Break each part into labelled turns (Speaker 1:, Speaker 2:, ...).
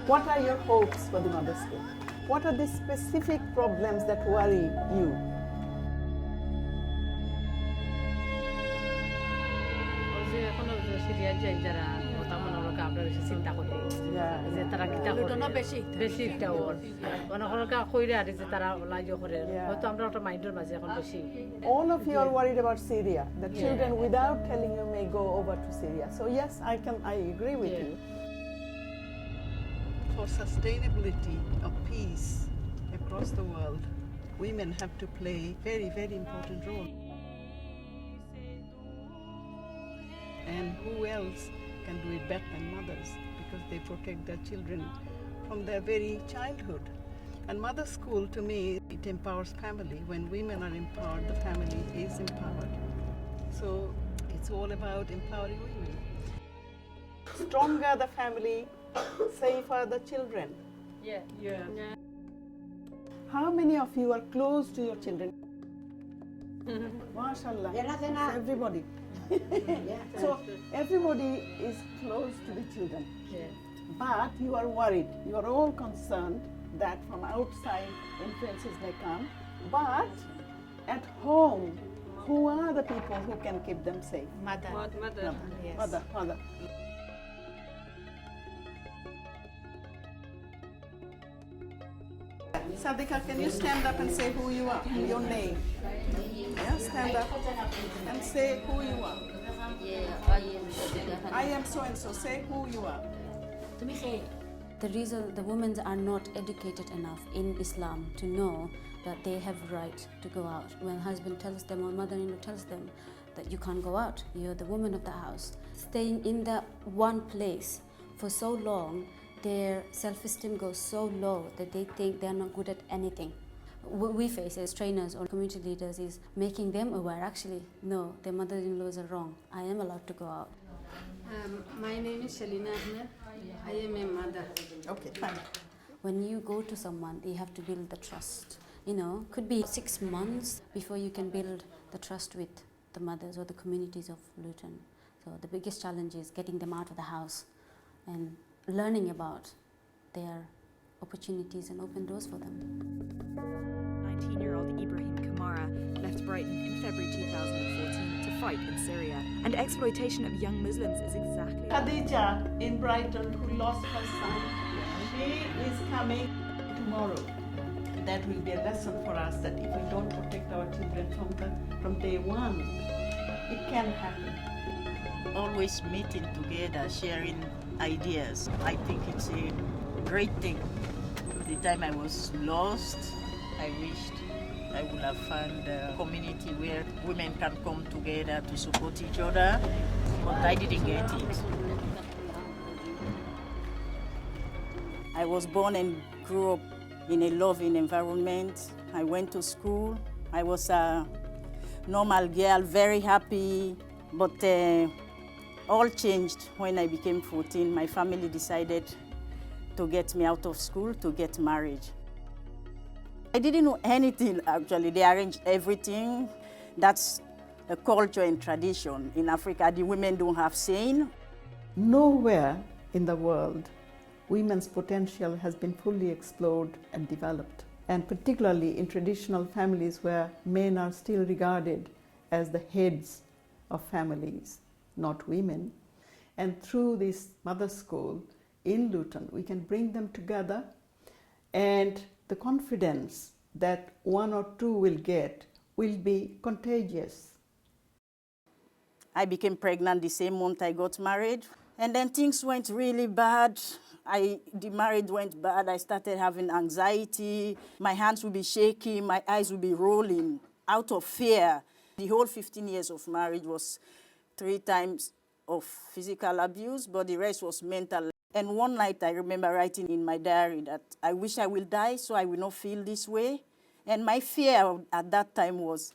Speaker 1: What are your hopes for the Mother School? What are the specific problems that worry you? All of you are worried about Syria. The children, without telling you, may go over to Syria. So yes, I agree with you. For sustainability of peace across the world, women have to play a very, very important role. And who else can do it better than mothers, because they protect their children from their very childhood. And Mother School, to me, it empowers family. When women are empowered, the family is empowered. So it's all about empowering women. Stronger the family, safer the children.
Speaker 2: Yeah.
Speaker 1: How many of you are close to your children? MashaAllah. It's everybody. So everybody is close to the children.
Speaker 2: Yeah.
Speaker 1: But you are worried. You are all concerned that from outside influences may come. But at home, who are the people who can keep them safe?
Speaker 2: Mother. Yes.
Speaker 1: Mother. Sadika, can you stand up and say who you are, your name? Yeah, stand up and say who you are. I am so and so. Say who you are.
Speaker 3: The reason the women are not educated enough in Islam to know that they have right to go out. When husband tells them or mother-in-law tells them that you can't go out, you're the woman of the house. Staying in that one place for so long, their self-esteem goes so low that they think they're not good at anything. What we face as trainers or community leaders is making them aware, actually, no, their mother-in-laws are wrong. I am allowed to go out.
Speaker 4: My name is Shalina Ahmed. I am a mother.
Speaker 1: Okay, fine.
Speaker 3: When you go to someone, you have to build the trust. Could be 6 months before you can build the trust with the mothers or the communities of Luton. So the biggest challenge is getting them out of the house and learning about their opportunities and open doors for them.
Speaker 5: 19-year-old Ibrahim Kamara left Brighton in February 2014 to fight in Syria. And exploitation of young Muslims is exactly...
Speaker 1: Khadija in Brighton, who lost her son, she is coming tomorrow. That will be a lesson for us that if we don't protect our children from day one, it can happen.
Speaker 6: Always meeting together, sharing ideas. I think it's a great thing. The time I was lost, I wished I would have found a community where women can come together to support each other, but I didn't get it. I was born and grew up in a loving environment. I went to school. I was a normal girl, very happy, but all changed when I became 14. My family decided to get me out of school to get married. I didn't know anything, actually. They arranged everything. That's a culture and tradition. In Africa, the women don't have saying.
Speaker 1: Nowhere in the world women's potential has been fully explored and developed, and particularly in traditional families where men are still regarded as the heads of families, not women. And through this Mother School in Luton, we can bring them together, and the confidence that one or two will get will be contagious.
Speaker 6: I became pregnant the same month I got married, and then things went really bad. The marriage went bad. I started having anxiety. My hands would be shaking, my eyes would be rolling out of fear. The whole 15 years of marriage was 3 times of physical abuse, but the rest was mental. And one night I remember writing in my diary that I wish I will die so I will not feel this way. And my fear at that time was,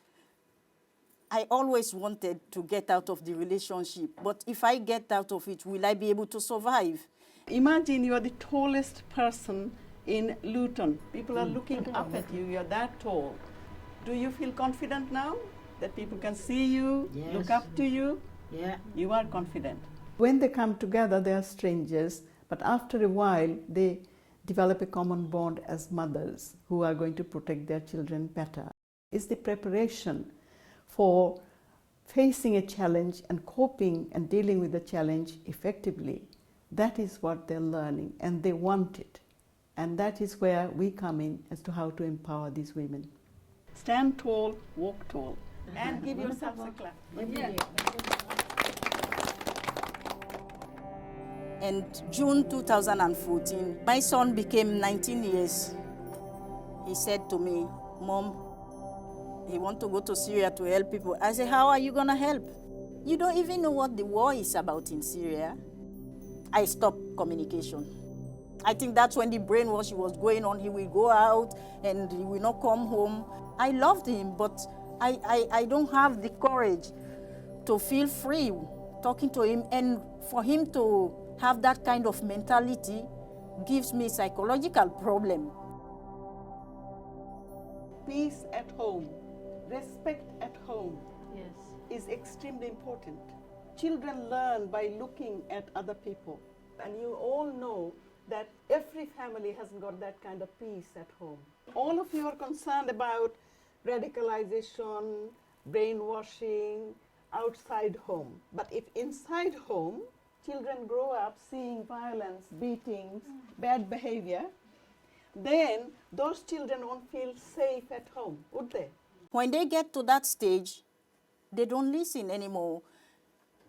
Speaker 6: I always wanted to get out of the relationship, but if I get out of it, will I be able to survive?
Speaker 1: Imagine you are the tallest person in Luton. People are looking up at you. You're that tall. Do you feel confident now that people can see you, look up to you?
Speaker 7: Yeah.
Speaker 1: You are confident. When they come together, they are strangers, but after a while, they develop a common bond as mothers who are going to protect their children better. It's the preparation for facing a challenge and coping and dealing with the challenge effectively. That is what they're learning, and they want it. And that is where we come in as to how to empower these women. Stand tall, walk tall, and give yourselves a clap.
Speaker 6: And June 2014, my son became 19 years. He said to me, Mom, he wants to go to Syria to help people. I said, how are you going to help? You don't even know what the war is about in Syria. I stopped communication. I think that's when the brainwash was going on. He will go out and he will not come home. I loved him, but I don't have the courage to feel free talking to him. And for him to have that kind of mentality gives me psychological problem.
Speaker 1: Peace at home, respect at home is extremely important. Children learn by looking at other people. And you all know that every family hasn't got that kind of peace at home. All of you are concerned about radicalization, brainwashing, outside home. But if inside home, children grow up seeing violence, beatings, bad behavior, then those children won't feel safe at home, would they?
Speaker 6: When they get to that stage, they don't listen anymore.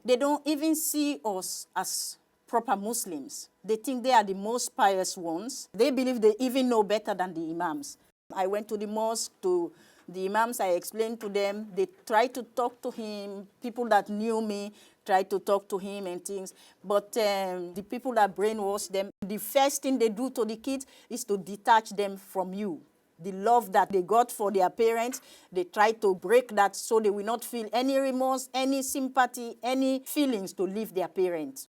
Speaker 6: They don't even see us as proper Muslims. They think they are the most pious ones. They believe they even know better than the imams. I went to the mosque, to the imams, I explained to them. They tried to talk to him. People that knew me tried to talk to him and things. But the people that brainwash them, the first thing they do to the kids is to detach them from you. The love that they got for their parents, they try to break that so they will not feel any remorse, any sympathy, any feelings to leave their parents.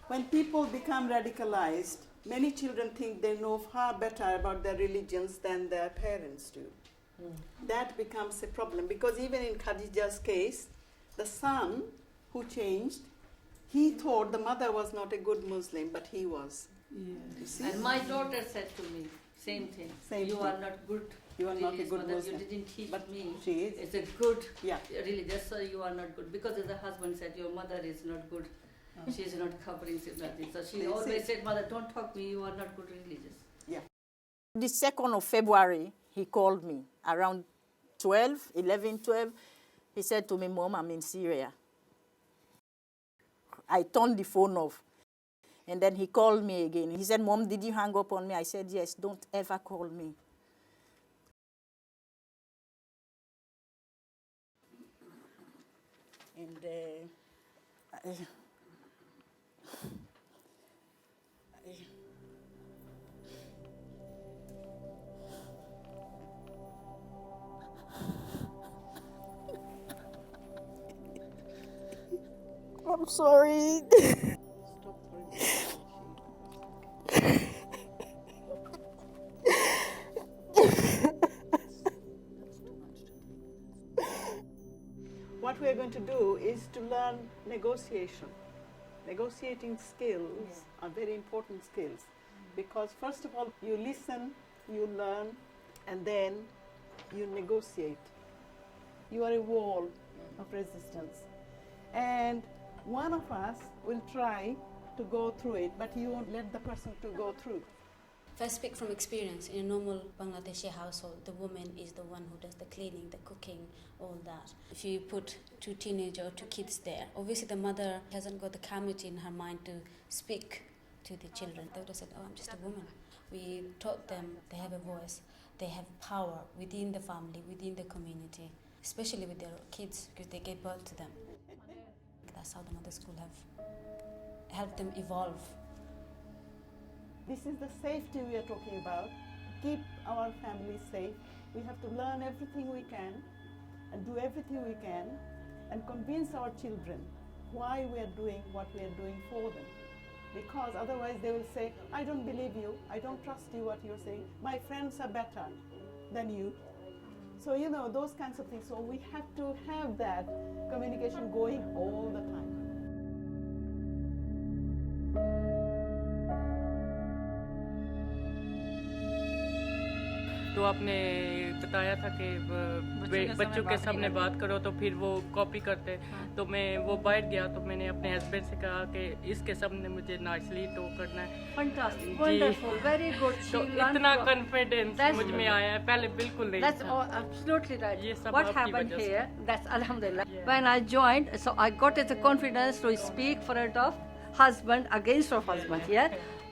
Speaker 1: When people become radicalized, many children think they know far better about their religions than their parents do. That becomes a problem, because even in Khadija's case, the son who changed, he thought the mother was not a good Muslim, but he was. You see?
Speaker 2: And my daughter said to me, same thing. You are not good.
Speaker 1: You are not a
Speaker 2: religious
Speaker 1: good
Speaker 2: mother.
Speaker 1: Muslim.
Speaker 2: You didn't teach
Speaker 1: But
Speaker 2: me.
Speaker 1: she is.
Speaker 2: It's a good
Speaker 1: Yeah.
Speaker 2: religious, so you are not good. Because the husband said, your mother is not good. She is not covering, she's nothing. So she always said, mother, don't talk me, you are not good religious.
Speaker 1: Yeah.
Speaker 6: The 2nd of February, he called me around 11, 12. He said to me, Mom, I'm in Syria. I turned the phone off. And then he called me again. He said, Mom, did you hang up on me? I said, yes, don't ever call me. And I'm sorry.
Speaker 1: What we are going to do is to learn negotiation. Negotiating skills are very important skills, because first of all, you listen, you learn, and then you negotiate. You are a wall of resistance. And one of us will try to go through it, but you won't let the person to go through.
Speaker 3: If I speak from experience, in a normal Bangladeshi household, the woman is the one who does the cleaning, the cooking, all that. If you put 2 teenagers or 2 kids there, obviously the mother hasn't got the clarity in her mind to speak to the children. They would have said, oh, I'm just a woman. We taught them they have a voice, they have power within the family, within the community, especially with their kids, because they gave birth to them. That's how the MotherSchool have helped them evolve.
Speaker 1: This is the safety we are talking about. Keep our families safe. We have to learn everything we can and do everything we can and convince our children why we are doing what we are doing for them. because otherwise they will say, I don't believe you, I don't trust you what you're saying, my friends are better than you. So, you know, those kinds of things. So we have to have that communication going all the time.
Speaker 7: तो आपने बताया था कि बच्चों के सामने बात करो तो फिर वो कॉपी करते। तो मैं वो बाहर गया तो मैंने अपने हस्बैंड से कहा कि इसके सामने मुझे नाइसली टॉक करना है।
Speaker 2: Fantastic, wonderful, very good.
Speaker 7: तो इतना कॉन्फिडेंस मुझ में आया है, पहले बिल्कुल नहीं
Speaker 2: That's
Speaker 7: था।
Speaker 2: absolutely right.
Speaker 7: ये सब
Speaker 2: What
Speaker 7: आपकी
Speaker 2: happened
Speaker 7: वजह से।
Speaker 2: here, that's Alhamdulillah. When I joined, so I got the confidence to speak front of husband, against her husband, yeah?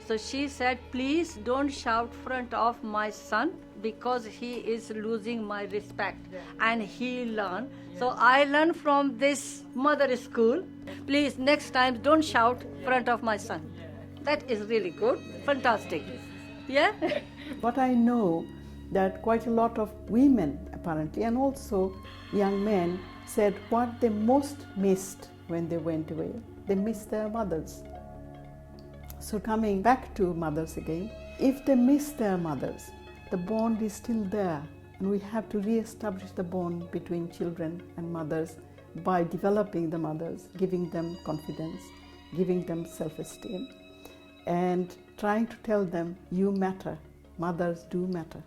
Speaker 2: So she said, please don't shout front of my son because he is losing my respect and he learn. So I learned from this mother school. Please, next time don't shout front of my son. That is really good, fantastic. Yeah?
Speaker 1: But I know that quite a lot of women apparently and also young men said what they most missed when they went away. They missed their mothers. So coming back to mothers again, if they miss their mothers, the bond is still there, and we have to re-establish the bond between children and mothers by developing the mothers, giving them confidence, giving them self-esteem, and trying to tell them, you matter, mothers do matter.